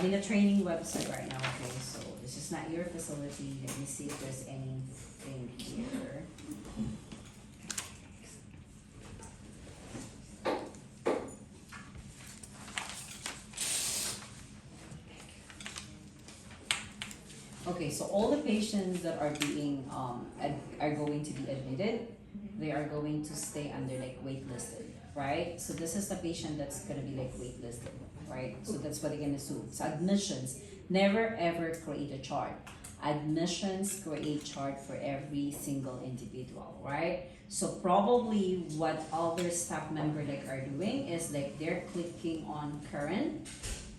I'm in the training website right now, okay, so this is not your facility. Let me see if there's anything here. Okay, so all the patients that are being are going to be admitted, they are going to stay under like waitlisted, right? So this is the patient that's gonna be like waitlisted, right? So that's what they're gonna do. So admissions, never ever create a chart. Admissions create chart for every single individual, right? So probably what other staff member like are doing is like they're clicking on current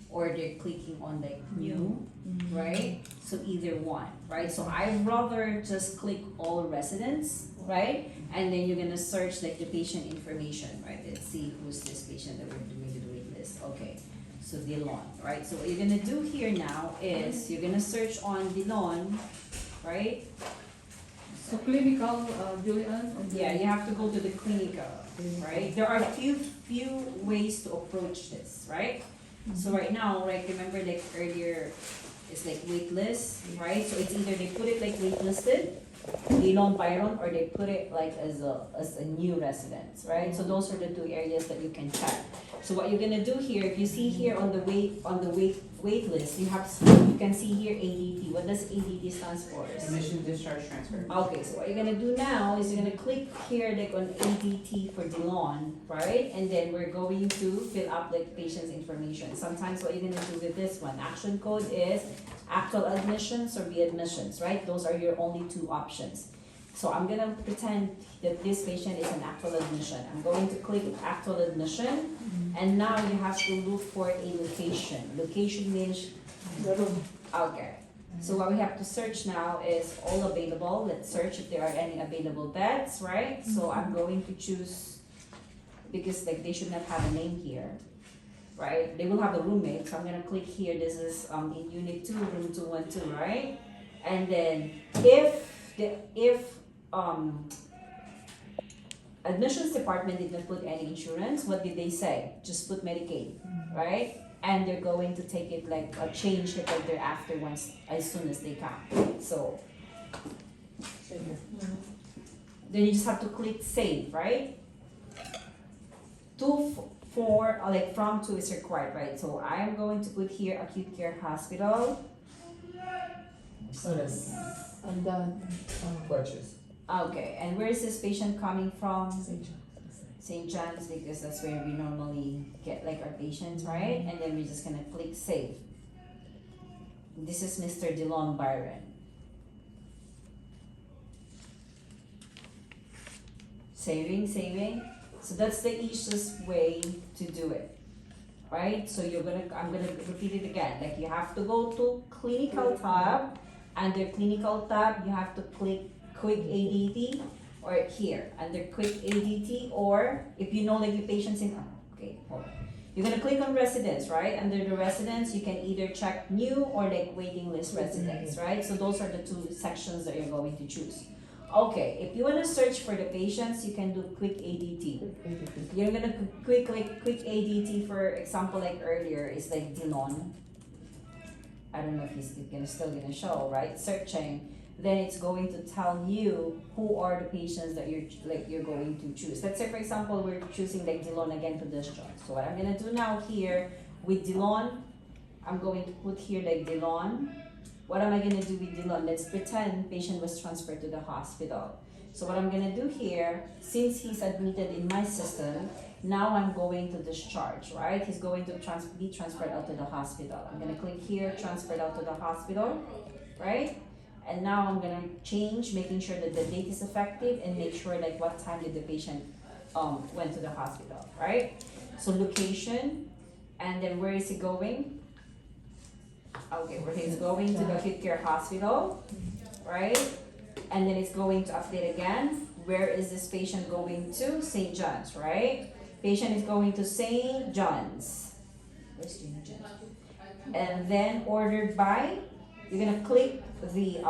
or they're clicking on like new, right? So either one, right? So I'd rather just click all residents, right? And then you're gonna search like the patient information, right? Let's see who's this patient that we're doing the wait list. Okay, so Dillon, right? So what you're gonna do here now is you're gonna search on Dillon, right? So clinical, Julian? Yeah, you have to go to the clinical, right? There are few ways to approach this, right? So right now, like remember like earlier, it's like waitlist, right? So it's either they put it like waitlisted, Dillon Byron, or they put it like as a new residence, right? So those are the two areas that you can check. So what you're gonna do here, if you see here on the wait list, you can see here ADT. What does ADT stands for? Admission, discharge, transfer. Okay, so what you're gonna do now is you're gonna click here like on ADT for Dillon, right? And then we're going to fill up like patient's information. Sometimes what you're gonna do with this one, action code is actual admissions or readmissions, right? Those are your only two options. So I'm gonna pretend that this patient is an actual admission. I'm going to click actual admission, and now you have to look for a location. Location means, okay. So what we have to search now is all available. Let's search if there are any available beds, right? So I'm going to choose, because like they should not have a name here, right? They will have a roommate, so I'm gonna click here. This is in unit 2, room 212, right? And then if admissions department did not put any insurance, what did they say? Just put Medicaid, right? And they're going to take it like change it like thereafter once as soon as they can. So then you just have to click save, right? 2, 4, like from 2 is required, right? So I'm going to put here acute care hospital. And then, Clutches. Okay, and where is this patient coming from? St. John. St. John's, because that's where we normally get like our patients, right? And then we're just gonna click save. This is Mr. Dillon Byron. Saving. So that's the easiest way to do it, right? So I'm gonna repeat it again. Like you have to go to clinical tab. Under clinical tab, you have to click quick ADT, or here under quick ADT, or if you know like your patients in, okay, hold on. You're gonna click on residents, right? Under the residents, you can either check new or like waiting list residents, right? So those are the two sections that you're going to choose. Okay, if you wanna search for the patients, you can do quick ADT. You're gonna quick ADT, for example, like earlier is like Dillon. I don't know if he's still gonna show, right? Searching, then it's going to tell you who are the patients that you're going to choose. Let's say for example we're choosing like Dillon again to discharge. So what I'm gonna do now here with Dillon, I'm going to put here like Dillon. What am I gonna do with Dillon? Let's pretend patient was transferred to the hospital. So what I'm gonna do here, since he's admitted in my system, now I'm going to discharge, right? He's going to be transferred out to the hospital. I'm gonna click here, transferred out to the hospital, right? And now I'm gonna change, making sure that the date is effective and make sure like what time did the patient went to the hospital, right? So location, and then where is he going? Okay, where he's going to the acute care hospital, right? And then it's going to update again. Where is this patient going to? St. John's, right? Patient is going to St. John's. Where's St. John's? And then ordered by, you're gonna click the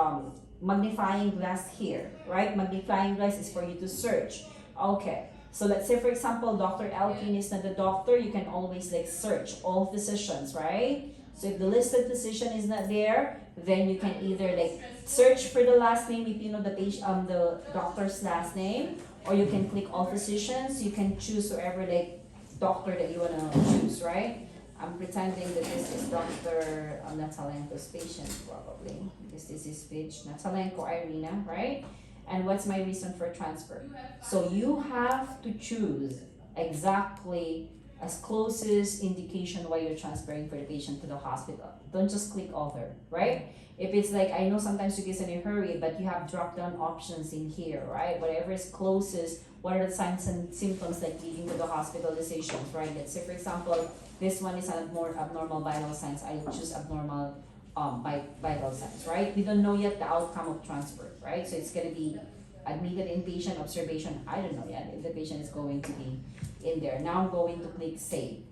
magnifying glass here, right? Magnifying glass is for you to search. Okay, so let's say for example, Dr. Elkin is not the doctor, you can always like search all physicians, right? So if the listed physician is not there, then you can either like search for the last name if you know the doctor's last name, or you can click all physicians. You can choose whoever like doctor that you wanna choose, right? I'm pretending that this is Dr. Natalenko's patient probably, because this is page Natalenko Irina, right? And what's my reason for transfer? So you have to choose exactly as closest indication why you're transferring for the patient to the hospital. Don't just click author, right? If it's like, I know sometimes you get in a hurry, but you have drop down options in here, right? Whatever is closest, what are the signs and symptoms like leading to the hospitalizations, right? Let's say for example, this one is a more abnormal vital signs. I choose abnormal vital signs, right? We don't know yet the outcome of transfer, right? So it's gonna be admitted inpatient observation. I don't know yet if the patient is going to be in there. Now I'm going to click save.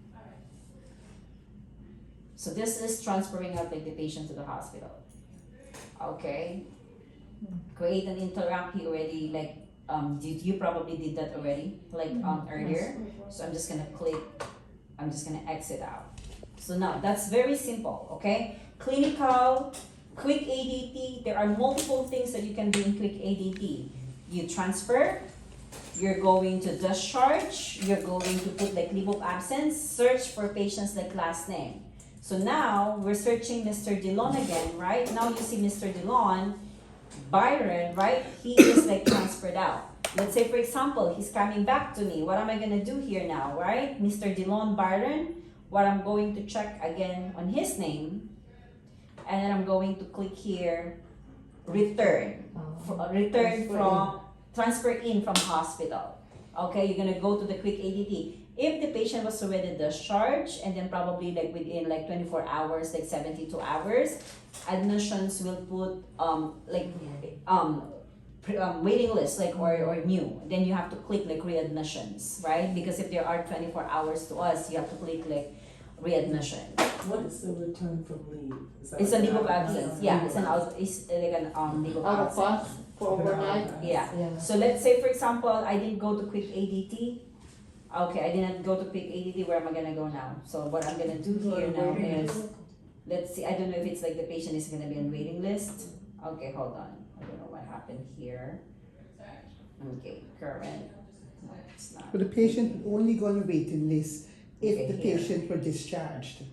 So this is transferring out like the patient to the hospital. Okay. Create an interact. He already like you probably did that already like earlier. So I'm just gonna click. I'm just gonna exit out. So now that's very simple. Okay. Clinical, quick ADT. There are multiple things that you can do in quick ADT. You transfer. You're going to discharge. You're going to put like leave of absence. Search for patients like last name. So now we're searching Mr. Dillon again, right? Now you see Mr. Dillon, Byron, right? He is like transferred out. Let's say for example, he's coming back to me. What am I gonna do here now, right? Mr. Dillon Byron, what I'm going to check again on his name, and then I'm going to click here, return. Return from, transfer in from hospital. Okay, you're gonna go to the quick ADT. If the patient was already discharged and then probably like within like 24 hours, like 72 hours, admissions will put waiting list like or new. Then you have to click like readmissions, right? Because if there are 24 hours to us, you have to click like readmission. What is the return from leave? Is that It's a like leave of an absence. Yeah, it's like an leave of Out of absence. class for overnight. Yeah. Yeah. So let's say for example, I didn't go to quick ADT. Okay, I didn't go to quick ADT. Where am I gonna go now? So what I'm gonna do here now is, let's see. I don't know if it's like the patient is gonna be on waiting list. Okay, hold on. I don't know what happened here. Okay, current. No, it's not. But the patient only go on a waiting list if Okay, the here. patient were discharged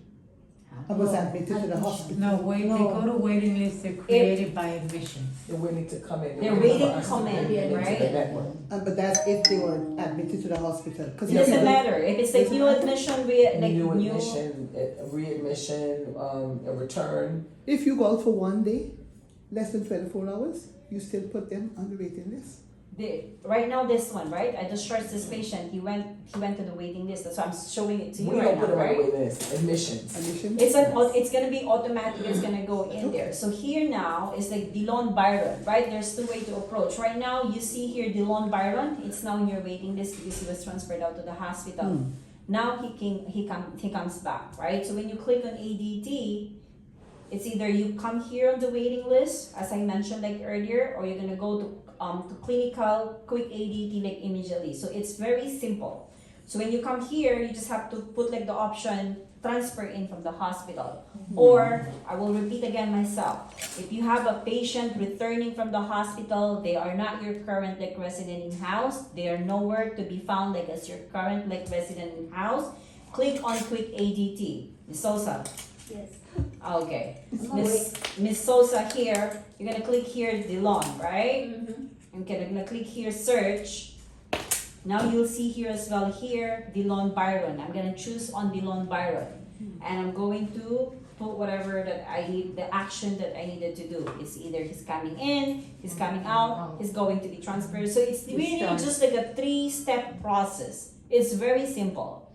Huh? and was admitted to the hospital. No, wait, they go to waiting list, they're created by admission. They're waiting to come in. They're waiting for to us come in, get into right? the network. But that's if they were admitted to the hospital. It doesn't matter if it's like new admission, like New admission, readmission, a return. If you go out for one day, less than 24 hours, you still put them on the waiting list. Right now this one, right? I discharged this patient. He went to the waiting list. That's why I'm showing it to you We right don't now, put them on right? the waiting list. Admissions. Admission? It's gonna be automatic. It's gonna go in there. So here now is like Dillon Byron, right? There's two ways to approach. Right now you see here Dillon Byron. It's now in your waiting list because he was transferred out to the hospital. Now he comes back, right? So when you click on ADT, it's either you come here on the waiting list, as I mentioned like earlier, or you're gonna go to clinical quick ADT like immediately. So it's very simple. So when you come here, you just have to put like the option transfer in from the hospital. Or I will repeat again myself. If you have a patient returning from the hospital, they are not your current like resident in house. They are nowhere to be found like as your current like resident in house. Click on quick ADT. Ms. Sosa. Yes. Okay. Miss Sosa here, you're gonna click here Dillon, right? Okay, I'm gonna click here search. Now you'll see here as well here Dillon Byron. I'm gonna choose on Dillon Byron. And I'm going to put whatever that I need, the action that I needed to do. It's either he's coming in, he's coming out, he's going to be transferred. So it's really just like a 3-step process. It's very simple.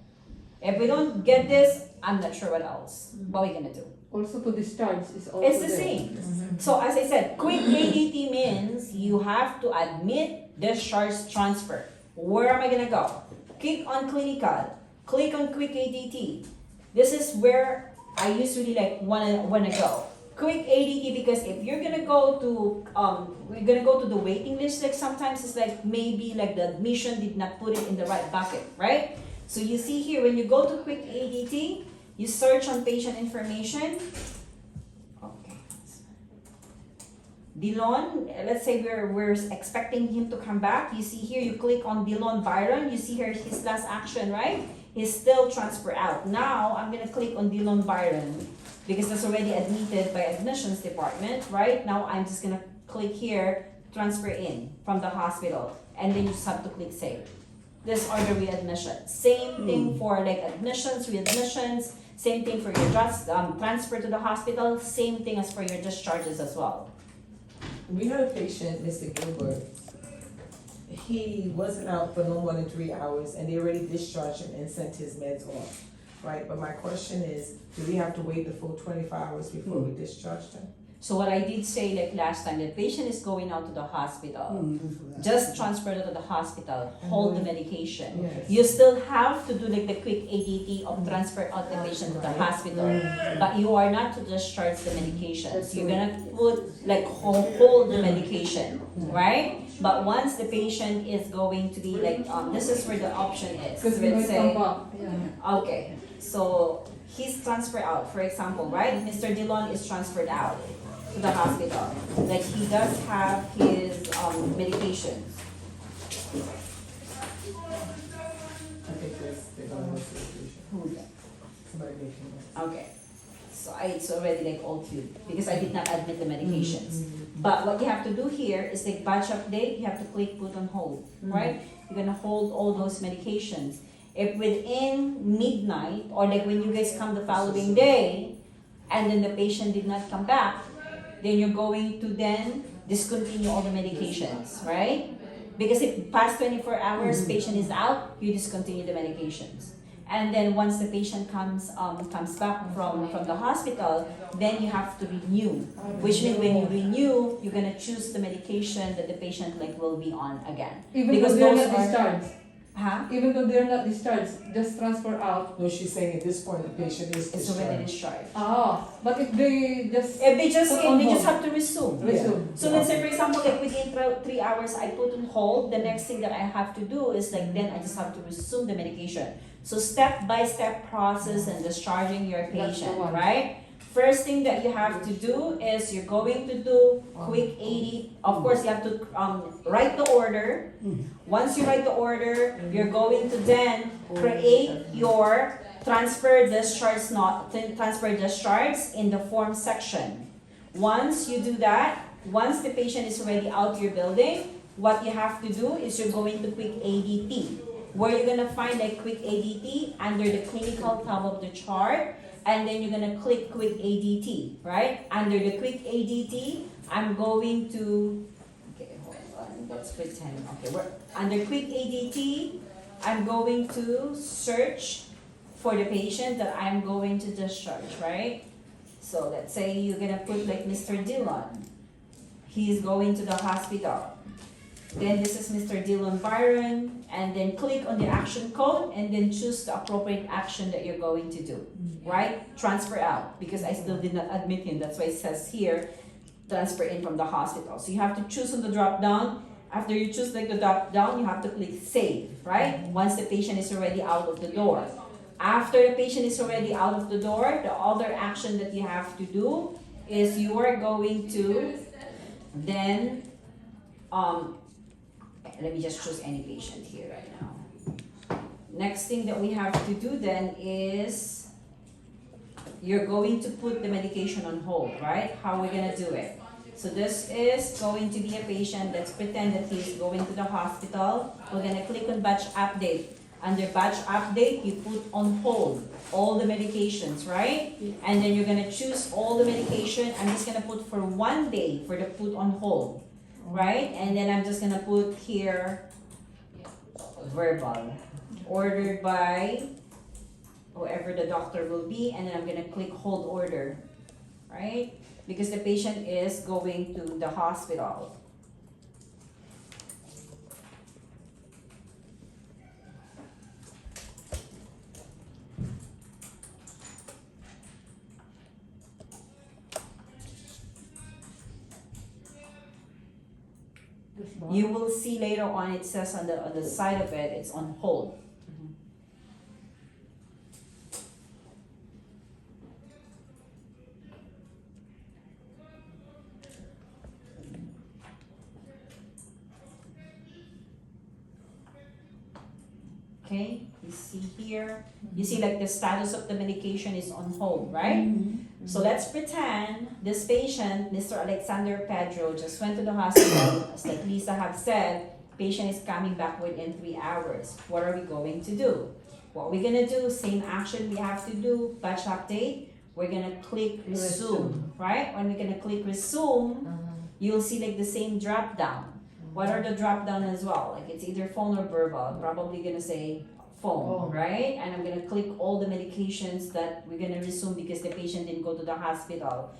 If we don't get this, I'm not sure what else. What are we gonna do? Also to discharge is also It's the there. same. So as I said, quick ADT means you have to admit, discharge, transfer. Where am I gonna go? Click on clinical. Click on quick ADT. This is where I usually like wanna go. Quick ADT, because if you're gonna go to we're gonna go to the waiting list, like sometimes it's like maybe like the admission did not put it in the right bucket, right? So you see here when you go to quick ADT, You search on patient information. Okay. Dillon, let's say we're expecting him to come back. You see here, you click on Dillon Byron. You see here his last action, right? He's still transfer out. Now, I'm gonna click on Dillon Byron because that's already admitted by admissions department, right? Now, I'm just gonna click here, transfer in from the hospital, and then you just have to click save. This are the readmissions. Same thing for like admissions, readmissions, same thing for your transfer to the hospital, same thing as for your discharges as well. We had a patient, Mr. Gilbert. He wasn't out for no more than 3 hours and they already discharged him and sent his meds off, right? But my question is, do we have to wait the full 24 hours before we discharge him? So what I did say like last time, the patient is going out to the hospital. Just transfer to the hospital, hold the medication. Yes. You still have to do like the quick ADT of transfer out the patient to the hospital, but you are not to discharge the medications. You're gonna put like hold the medication, right? But once the patient is going to be like, this is where the option is. Because we Let's might say, come back, yeah. okay, so he's transferred out, for example, right? Mr. Dillon is transferred out to the hospital. Like he does have his medications. I think they're gonna go to the patient. Somebody making that. Okay. So it's already like all queued because I did not admit the medications. But what you have to do here is like batch update, you have to click put on hold, right? You're gonna hold all those medications. If within midnight or like when you guys come the following day and then the patient did not come back, then you're going to then discontinue all the medications, right? Because if past 24 hours patient is out, you discontinue the medications. And then once the patient comes back from the hospital, then you have to renew. Which means when you renew, you're gonna choose the medication that the patient like will be on again. Even Because though they're those not are- discharged, Huh? even though they're not discharged, just transfer out. No, she's saying at this point, the patient is It's already discharged. discharged. Ah, but if they just If they just Put on they just hold. have to resume. resume. So let's say for example like within 3 hours I put on hold, the next thing that I have to do is like then I just have to resume the medication. So step by step process and discharging your That's the patient, one. right? First thing that you have to do is you're going to do quick 80. Of course you have to write the order. Once you write the order, you're going to then create your transfer discharge in the form section. Once you do that, once the patient is already out your building, what you have to do is you're going to quick ADT. Where you're gonna find a quick ADT under the clinical tab of the chart, and then you're gonna click quick ADT, right? Under the quick ADT, I'm going to, okay, hold on, let's pretend, okay, we're, under quick ADT, I'm going to search for the patient that I'm going to discharge, right? So let's say you're gonna put like Mr. Dillon. He's going to the hospital. Then this is Mr. Dillon Byron, and then click on the action code and then choose the appropriate action that you're going to do, right? Transfer out, because I still did not admit him, that's why it says here, transfer in from the hospital. So you have to choose on the drop down. After you choose like the drop down, you have to click save, right? Once the patient is already out of the door. After the patient is already out of the door, the other action that you have to do is you are going to then, let me just choose any patient here right now. Next thing that we have to do then is you're going to put the medication on hold, right? How are we gonna do it? So this is going to be a patient, let's pretend that he's going to the hospital. We're gonna click on batch update. Under batch update, you put on hold all the medications, right? And then you're gonna choose all the medication. I'm just gonna put for 1 day for the put on hold, right? And then I'm just gonna put here verbal, ordered by whoever the doctor will be, and then I'm gonna click hold order, right? Because the patient is going to the hospital. You will see later on it says on the side of it, it's on hold. Okay, you see here, you see like the status of the medication is on hold, right? So let's pretend this patient, Mr. Alexander Pedro, just went to the hospital, as like Lisa have said, patient is coming back within 3 hours. What are we going to do? What we're gonna do, same action we have to do, batch update, we're gonna click resume, right? When we're gonna click resume, you'll see like the same drop down. What are the drop down as well? Like it's either phone or verbal. I'm probably gonna say phone, right? And I'm gonna click all the medications that we're gonna resume because the patient didn't go to the hospital.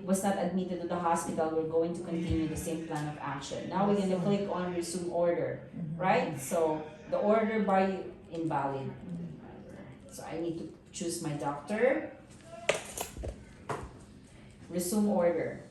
Was not admitted to the hospital. We're going to continue the same plan of action. Now we're gonna click on resume order, right? So the order bar invalid. So I need to choose my doctor. Resume order.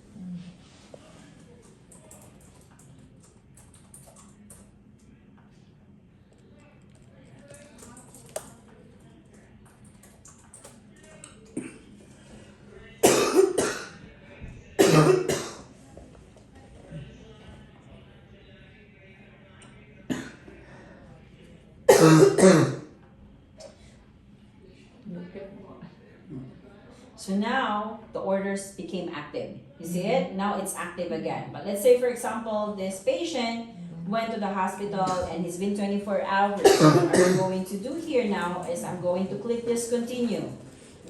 So now the orders became active. You see it? Now it's active again. But let's say, for example, this patient went to the hospital and it's been 24 hours. What I'm going to do here now is I'm going to click discontinue.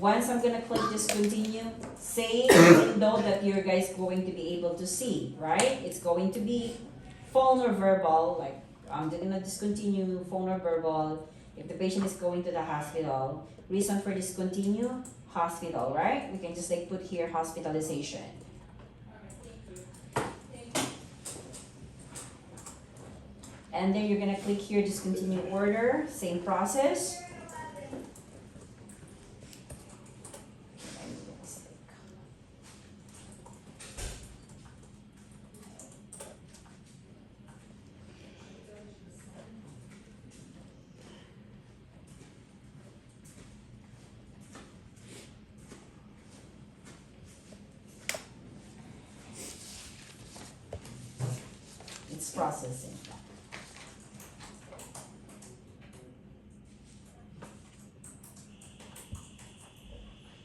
Once I'm gonna click discontinue, same window that you guys going to be able to see, right? It's going to be phone or verbal, like I'm gonna discontinue phone or verbal. If the patient is going to the hospital, reason for discontinue, hospital, right? We can just like put here hospitalization. And then you're gonna click here discontinue order, same process. It's processing.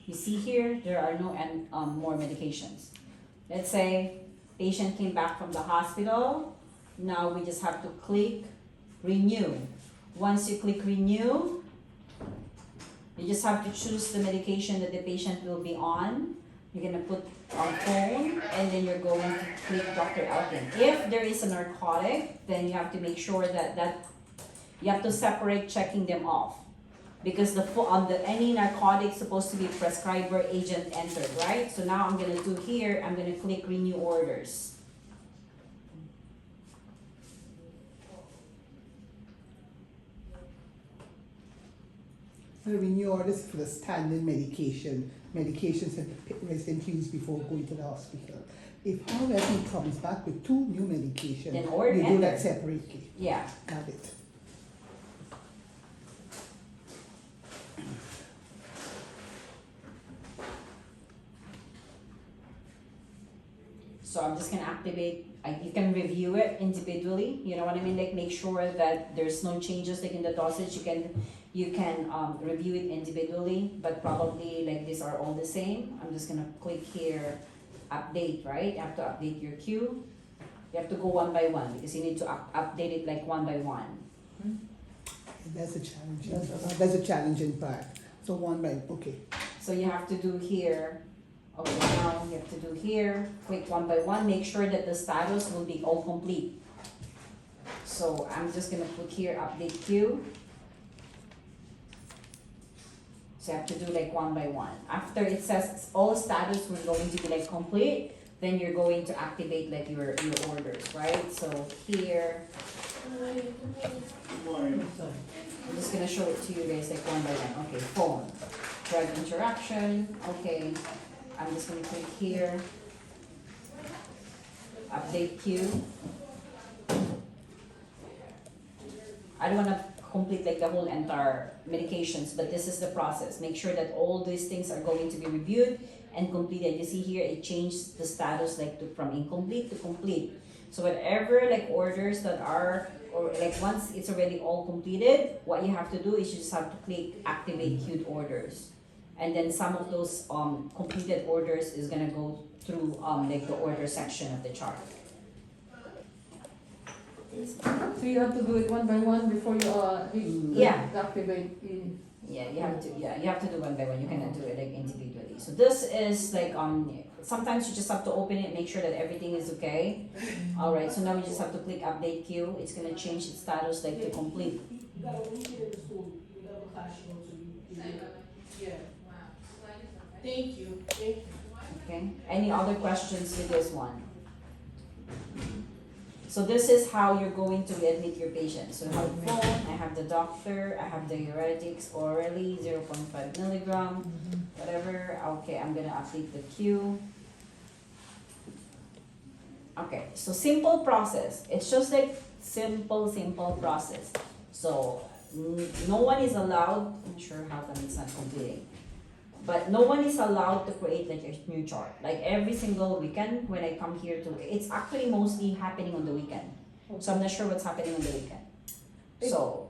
You see here, there are no more medications. Let's say patient came back from the hospital. Now we just have to click renew. Once you click renew, you just have to choose the medication that the patient will be on. You're gonna put on phone and then you're going to click Dr. Elkin. If there is a narcotic, then you have to make sure that you have to separate checking them off. Because any narcotic supposed to be prescriber agent entered, right? So now I'm gonna do here, I'm gonna click renew orders. Renew orders for the standard medications that the resident use before going to the hospital. If however he comes back with 2 new medications, Then order you do that enter. separately. Yeah. Got it. So I'm just gonna activate, you can review it individually, you know what I mean? Like make sure that there's no changes like in the dosage. You can review it individually, but probably like these are all the same. I'm just gonna click here, update, right? You have to update your queue. You have to go one by one because you need to update it like one by one. That's a challenge. That's a challenging part. So one by, okay. So you have to do here, okay, now you have to do here, click one by one, make sure that the status will be all complete. So I'm just gonna put here update queue. So you have to do like one by one. After it says all status we're going to be like complete, then you're going to activate like your orders, right? So here, I'm just gonna show it to you guys like one by one. Okay, phone, drug interaction, okay. I'm just gonna click here, update queue. I don't wanna complete like the whole entire medications, but this is the process. Make sure that all these things are going to be reviewed and completed. You see here, it changed the status like from incomplete to complete. So whatever like orders that are or like once it's already all completed, what you have to do is you just have to click activate queued orders. And then some of those completed orders is gonna go through like the order section of the chart. So you have to do it one by one before you Yeah. activate in. Yeah, you have to do one by one. You cannot do it like individually. So this is like sometimes you just have to open it, make sure that everything is okay. Alright, so now we just have to click update queue. It's gonna change its status like to complete. Thank you. Okay, any other questions with this one? So this is how you're going to admit your patient. So I have phone, I have the doctor, I have the diuretics orally, 0.5 milligram, whatever. Okay, I'm gonna update the queue. Okay, so simple process. It's just like simple process. So no one is allowed, I'm sure how come it's not completing. But no one is allowed to create like a new chart. Like every single weekend when I come here to, it's actually mostly happening on the weekend. So I'm not sure what's happening on the weekend. So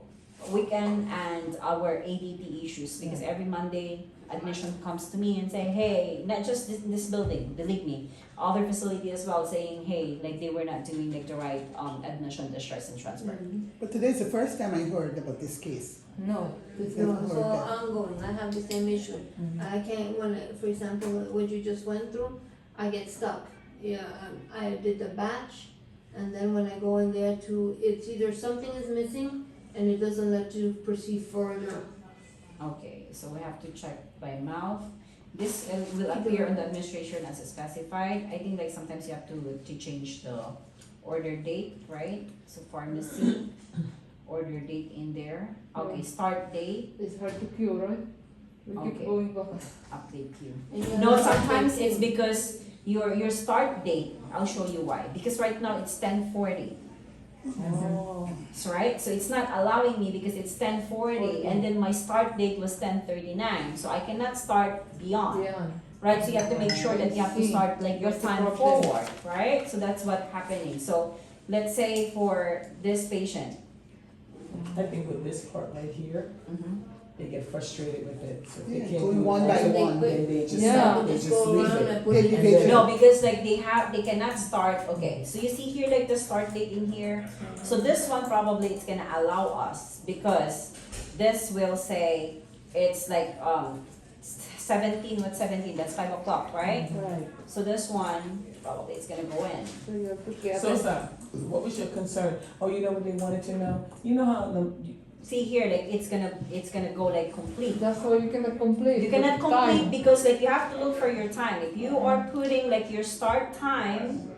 weekend and our ADP issues, because every Monday admission comes to me and say, hey, not just this building, believe me, other facility as well saying, hey, like they were not doing like the right admission, discharge and transfer. But today's the first time I heard about this case. No, it's Never not. heard So that. ongoing, I have the same issue. I can't, for example, what you just went through, I get stuck. Yeah, I did the batch, and then when I go in there it's either something is missing and it doesn't let you proceed further. Okay, so we have to check by mouth. This will appear on the administration as specified. I think like sometimes you have to change the order date, right? So pharmacy, order date in there. Okay, start date, It's hard to queue, right? We keep Okay. going back. update queue. And you No, have to sometimes take it's because your start date, I'll show you why. Because right now it's 10:40. Oh. So right, so it's not allowing me because it's 10:40 and then my start date was 10:39. So I cannot start beyond. Yeah. Right, so you have to make sure that you have to I see. start like your That's the time problem. forward, right? So that's what's happening. So let's say for this patient. I think with this part right here, Mhm. they get frustrated with it, so if they Yeah, can't going do it one by also, one. then they just, Yeah. they Just just go leave around it. and put it in. Individual. No, because like they cannot start, okay, so you see here like the start date in here. So this one probably it's gonna allow us because this will say it's like 17 with 17, that's 5 o'clock, right? Right. So this one probably it's gonna go in. So you have to get So, sir, what was your concern? Oh, you know what they wanted to know? You know how See here, like it's gonna go like complete. That's why you cannot complete. You cannot the complete time. because like you have to look for your time. If you are putting like your start time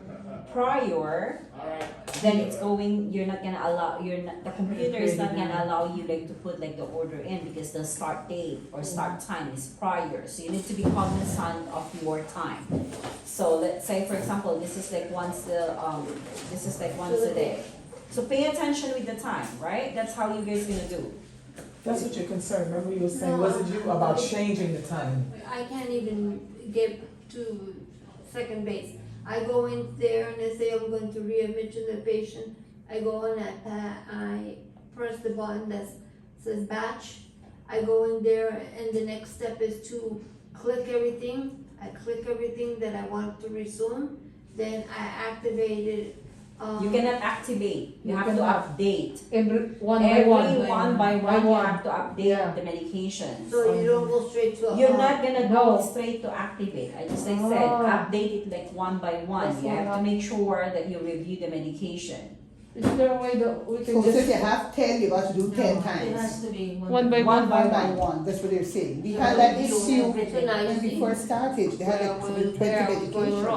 prior, then it's going, you're not gonna allow, the computer is not gonna allow you like to put like the order in because the start date or start time is prior. So you need to be cognizant of your time. So let's say for example, this is like once a day. So pay attention with the time, right? That's how you guys gonna do. that's what you're concerned, remember you were saying, wasn't you, about changing the time? I can't even get to second base. I go in there and they say I'm going to readmission the patient. I go in, I press the button that says batch. I go in there and the next step is to click everything. I click everything that I want to resume. Then I activate it. You cannot activate, you You have to cannot. update. Every one by Every one. one by one, you have to update Yeah. the medications. So you don't go straight to. You're not gonna go No. straight to activate. I just like said, Oh. update it like one by one. That's You have to what make sure that you review the medication. Is there a way that we So can if you just have 10, you got to do 10 It times. has to be one by One one? by One by one. one, that's what they're saying. We So had that you do issue everything. when we first started, they had like Where 20 where I was going medications. wrong.